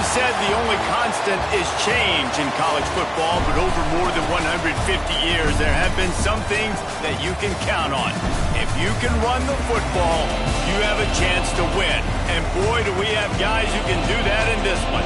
is said the only constant is change in college football, but over more than 150 years, there have been some things that you can count on. If you can run the football, you have a chance to win. And boy, do we have guys who can do that in this one.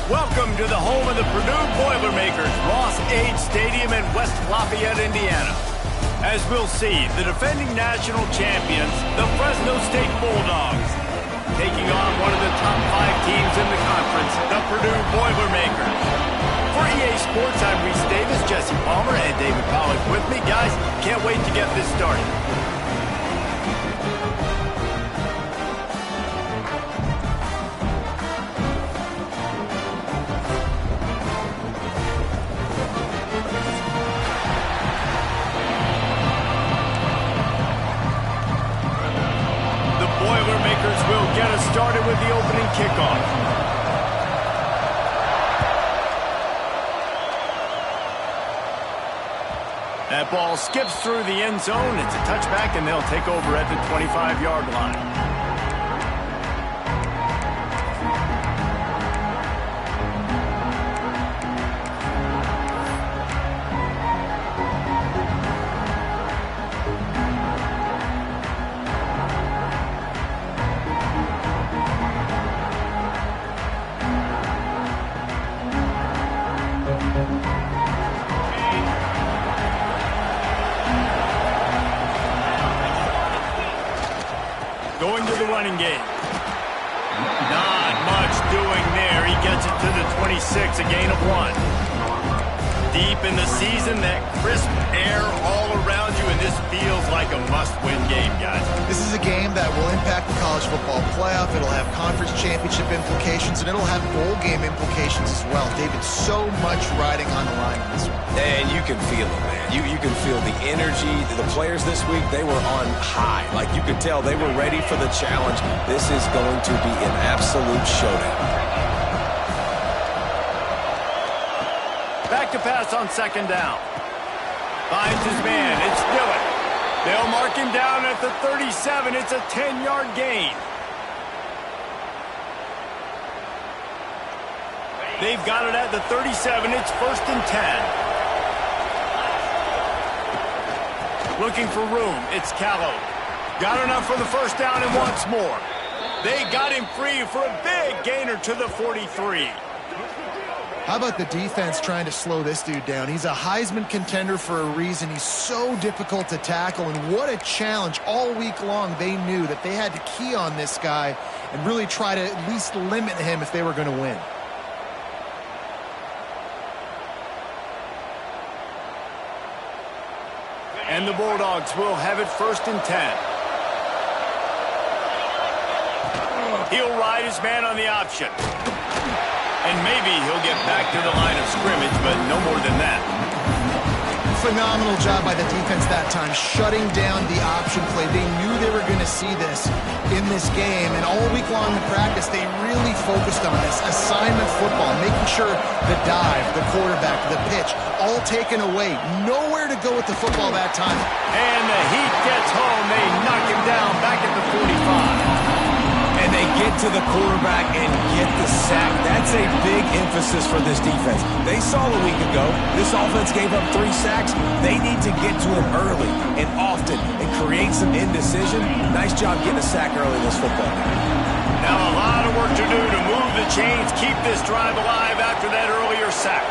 Welcome to the home of the Purdue Boilermakers, Ross Age Stadium in West Lafayette, Indiana. As we'll see, the defending national champions, the Fresno State Bulldogs, taking on one of the top 5 teams in the conference, the Purdue Boilermakers. For EA Sports, I'm Reese Davis, Jesse Palmer, and David Pollack with me. Guys, can't wait to get this started. Boilermakers will get us started with the opening kickoff. That ball skips through the end zone. It's a touchback, and they'll take over at the 25-yard line. Going to the running game. Not much doing there. He gets it to the 26, a gain of 1. Deep in the season, that crisp air all around you, and this feels like a must-win game, guys. This is a game that will impact the college football playoff. It'll have conference championship implications, and it'll have bowl game implications as well. David, so much riding on the line in this one. And you can feel it, man. You can feel the energy. The players this week, they were on high. Like, you could tell they were ready for the challenge. This is going to be an absolute showdown. Back to pass on second down. Finds his man. It's Dillon. They'll mark him down at the 37. It's a 10-yard gain. They've got it at the 37. It's 1st and 10. Looking for room. It's Callow. Got enough for the first down and wants more. They got him free for a big gainer to the 43. How about the defense trying to slow this dude down? He's a Heisman contender for a reason. He's so difficult to tackle, and what a challenge. All week long, they knew that they had to key on this guy and really try to at least limit him if they were going to win. And the Bulldogs will have it 1st and 10. He'll ride his man on the option. And maybe he'll get back to the line of scrimmage, but no more than that. Phenomenal job by the defense that time, shutting down the option play. They knew they were going to see this in this game, and all week long in practice, they really focused on this assignment football, making sure the dive, the quarterback, the pitch, all taken away. Nowhere to go with the football that time. And the heat gets home. They knock him down back at the 45. And they get to the quarterback and get the sack. That's a big emphasis for this defense. They saw a week ago, this offense gave up 3 sacks. They need to get to him early and often and create some indecision. Nice job getting a sack early in this football game. Now a lot of work to do to move the chains, keep this drive alive after that earlier sack.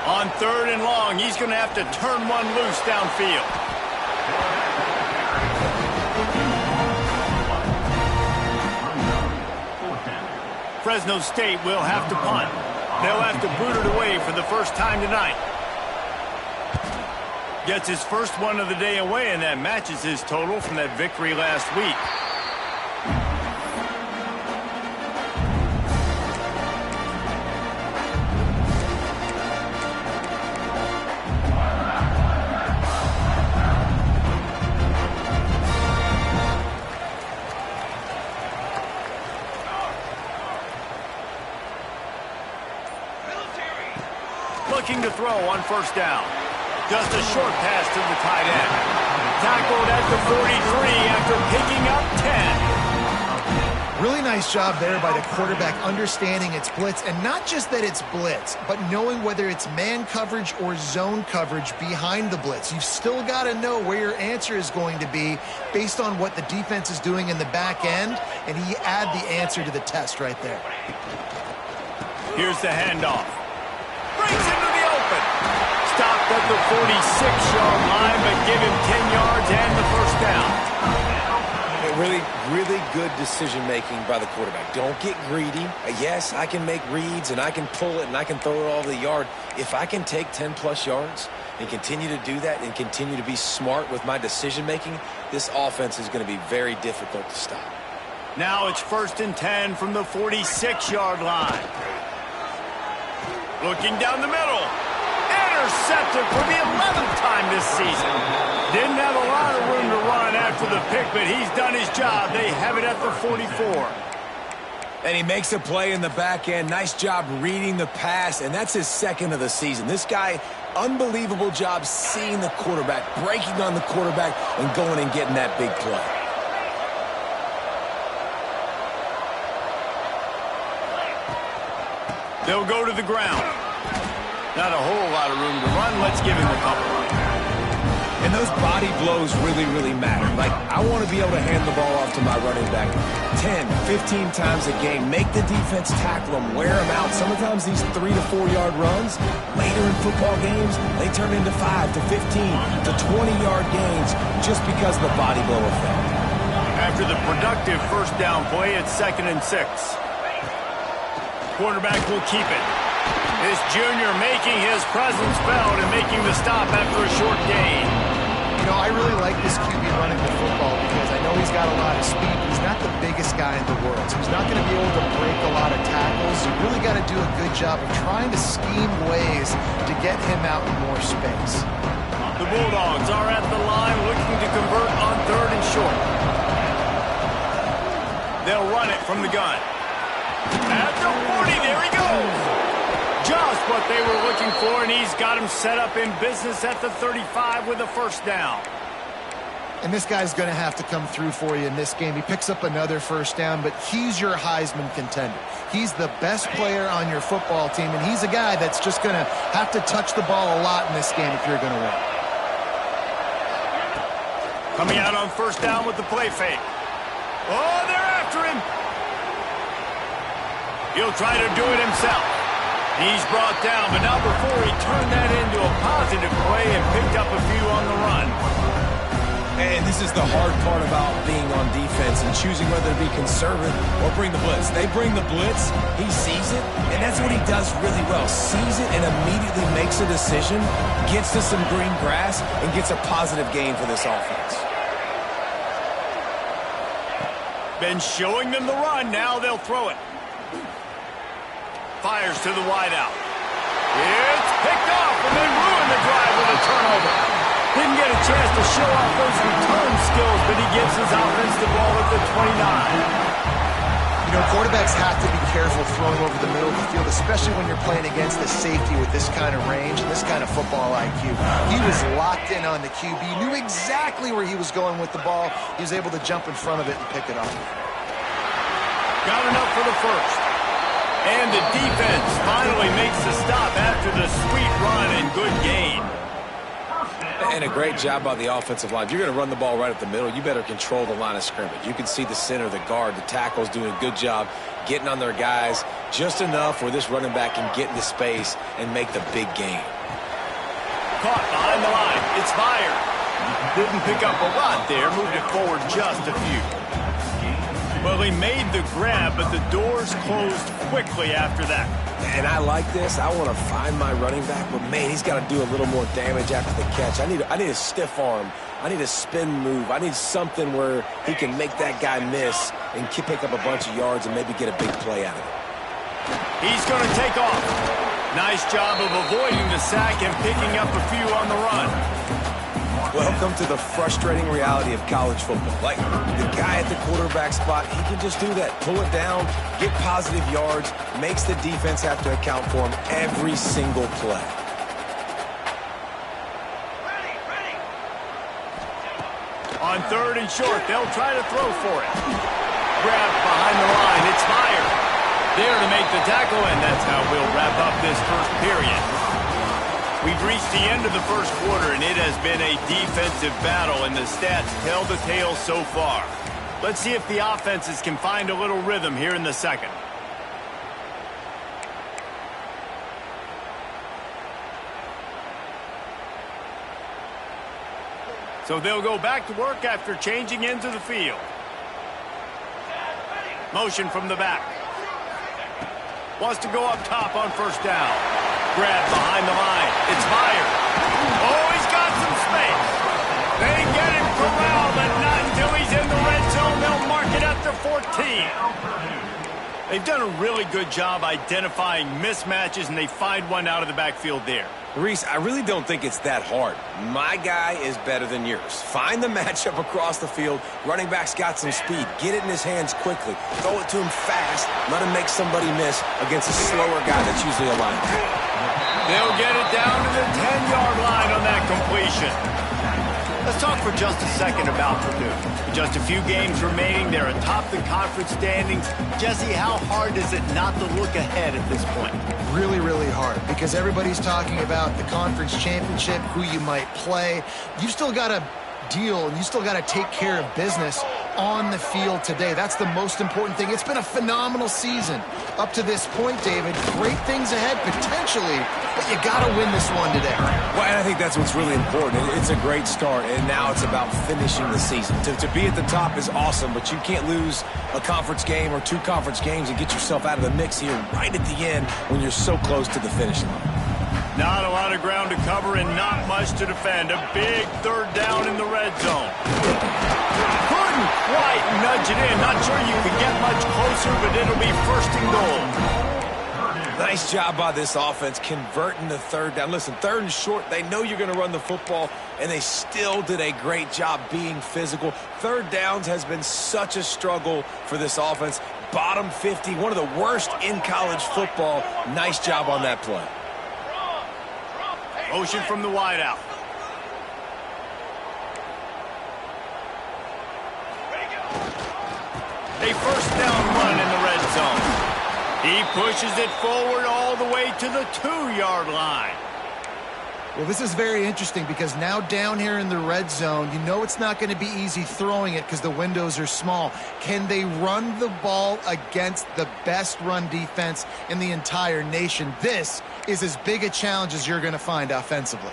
On 3rd and long, he's going to have to turn one loose downfield. Fresno State will have to punt. They'll have to boot it away for the first time tonight. Gets his first one of the day away, and that matches his total from that victory last week. Looking to throw on first down. Just a short pass to the tight end. Tackled at the 43 after picking up 10. Really nice job there by the quarterback understanding it's blitz, and not just that it's blitz, but knowing whether it's man coverage or zone coverage behind the blitz. You've still got to know where your answer is going to be based on what the defense is doing in the back end, and he add the answer to the test right there. Here's the handoff. Brings into the open. Stopped at the 46-yard line, but give him 10 yards and the first down. Really good decision-making by the quarterback. Don't get greedy. Yes, I can make reads, and I can pull it, and I can throw it all over the yard. If I can take 10-plus yards and continue to do that and continue to be smart with my decision-making, this offense is going to be very difficult to stop. Now it's 1st and 10 from the 46-yard line. Looking down the middle. Intercepted for the 11th time this season. Didn't have a lot of room to run after the pick, but he's done his job. They have it at the 44. And he makes a play in the back end. Nice job reading the pass, and that's his 2nd of the season. This guy, unbelievable job seeing the quarterback, breaking on the quarterback, and going and getting that big play. They'll go to the ground. Not a whole lot of room to run. Let's give him a couple. And those body blows really matter. Like, I want to be able to hand the ball off to my running back 10, 15 times a game. Make the defense tackle them, wear them out. Sometimes these 3 to 4 yard runs, later in football games, they turn into 5 to 15 to 20-yard gains just because of the body blow effect. After the productive first down play, it's 2nd and 6. Quarterback will keep it. This junior making his presence felt and making the stop after a short gain. You know, I really like this QB running the football because I know he's got a lot of speed, but he's not the biggest guy in the world. So he's not going to be able to break a lot of tackles. You really got to do a good job of trying to scheme ways to get him out in more space. The Bulldogs are at the line looking to convert on 3rd and short. They'll run it from the gun. At the 40, there he goes. Just what they were looking for, and he's got him set up in business at the 35 with a first down. And this guy's going to have to come through for you in this game. He picks up another first down, but he's your Heisman contender. He's the best player on your football team, and he's a guy that's just going to have to touch the ball a lot in this game if you're going to win. Coming out on first down with the play fake. Oh, they're after him. He'll try to do it himself. He's brought down, but not before he turned that into a positive play and picked up a few on the run. And this is the hard part about being on defense and choosing whether to be conservative or bring the blitz. They bring the blitz, he sees it, and that's what he does really well. Sees it and immediately makes a decision, gets to some green grass, and gets a positive gain for this offense. Been showing them the run, now they'll throw it. Fires to the wideout. It's picked off, and they ruin the drive with a turnover. Didn't get a chance to show off those return skills, but he gives his offense the ball at the 29. You know, quarterbacks have to be careful throwing over the middle of the field, especially when you're playing against the safety with this kind of range and this kind of football IQ. He was locked in on the QB, knew exactly where he was going with the ball. He was able to jump in front of it and pick it off. Got enough for the first. And the defense finally makes the stop after the sweet run and good gain. And a great job by the offensive line. If you're going to run the ball right up the middle, you better control the line of scrimmage. You can see the center, the guard, the tackles doing a good job getting on their guys just enough where this running back can get into space and make the big gain. Caught behind the line. It's fired. Didn't pick up a lot there. Moved it forward just a few. Well, he made the grab, but the doors closed quickly after that. And I like this. I want to find my running back, but, man, he's got to do a little more damage after the catch. I need a stiff arm. I need a spin move. I need something where he can make that guy miss and pick up a bunch of yards and maybe get a big play out of it. He's going to take off. Nice job of avoiding the sack and picking up a few on the run. Welcome to the frustrating reality of college football. Like, the guy at the quarterback spot, he can just do that. Pull it down, get positive yards, makes the defense have to account for him every single play. On 3rd and short, they'll try to throw for it. Grab behind the line. It's Meyer. There to make the tackle, and that's how we'll wrap up this first period. We've reached the end of the first quarter, and it has been a defensive battle, and the stats tell the tale so far. Let's see if the offenses can find a little rhythm here in the second. So they'll go back to work after changing into the field. Motion from the back. Wants to go up top on 1st down. Grab behind the line. It's Meyer. Oh, he's got some space. They get him corralled, but not until he's in the red zone. They'll mark it up to 14. They've done a really good job identifying mismatches, and they find one out of the backfield there. Reese, I really don't think it's that hard. My guy is better than yours. Find the matchup across the field. Running back's got some speed. Get it in his hands quickly. Throw it to him fast. Let him make somebody miss against a slower guy that's usually a linebacker. They'll get it down to the 10-yard line on that completion. Let's talk for just a second about Purdue. With just a few games remaining, they're atop the conference standings. Jesse, how hard is it not to look ahead at this point? Really, really hard, because everybody's talking about the conference championship, who you might play. You still got to deal, and you still got to take care of business on the field today. That's the most important thing. It's been a phenomenal season up to this point, David. Great things ahead, potentially, but you got to win this one today. Well, and I think that's what's really important. It's a great start, and now it's about finishing the season. To be at the top is awesome, but you can't lose a conference game or 2 conference games and get yourself out of the mix here right at the end when you're so close to the finish line. Not a lot of ground to cover and not much to defend. A big 3rd down in the red zone. Couldn't quite nudge it in. Not sure you can get much closer, but it'll be 1st and goal. Nice job by this offense converting the 3rd down. Listen, 3rd and short, they know you're going to run the football, and they still did a great job being physical. 3rd downs has been such a struggle for this offense. Bottom 50, one of the worst in college football. Nice job on that play. Motion from the wideout. A 1st down run in the red zone. He pushes it forward all the way to the 2-yard line. Well, this is very interesting because now down here in the red zone, you know it's not going to be easy throwing it because the windows are small. Can they run the ball against the best run defense in the entire nation? This is as big a challenge as you're going to find offensively.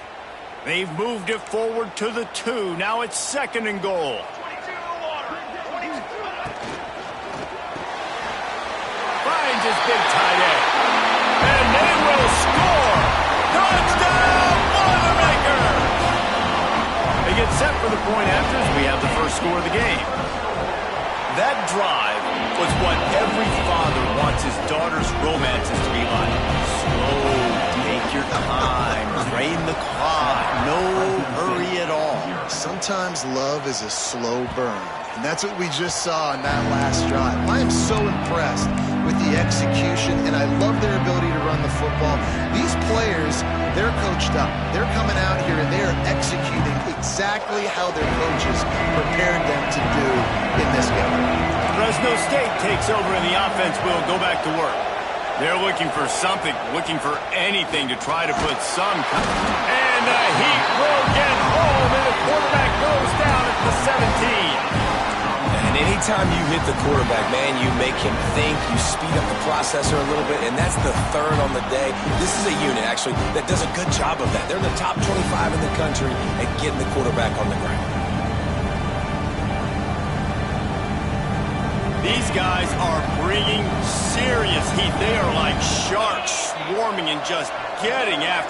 They've moved it forward to the 2. Now it's 2nd and goal. Finds his big tight end. And they will score. Touchdown, Boilermaker! They get set for the point after as we have the first score of the game. That drive was what every father wants his daughter's romances to be like. Slow, take your time, drain the clock, no hurry at all. Sometimes love is a slow burn, and that's what we just saw in that last drive. I am so impressed with the execution, and I love their ability to run the football. These players, they're coached up. They're coming out here, and they're executing exactly how their coaches prepared them to do in this game. Fresno State takes over, and the offense will go back to work. They're looking for something, looking for anything to try to put some... And the heat will get home, and the quarterback goes down at the 17. And anytime you hit the quarterback, man, you make him think, you speed up the processor a little bit, and that's the 3rd on the day. This is a unit, actually, that does a good job of that. They're in the top 25 in the country at getting the quarterback on the ground. These guys are bringing serious heat. They are like sharks swarming and just getting after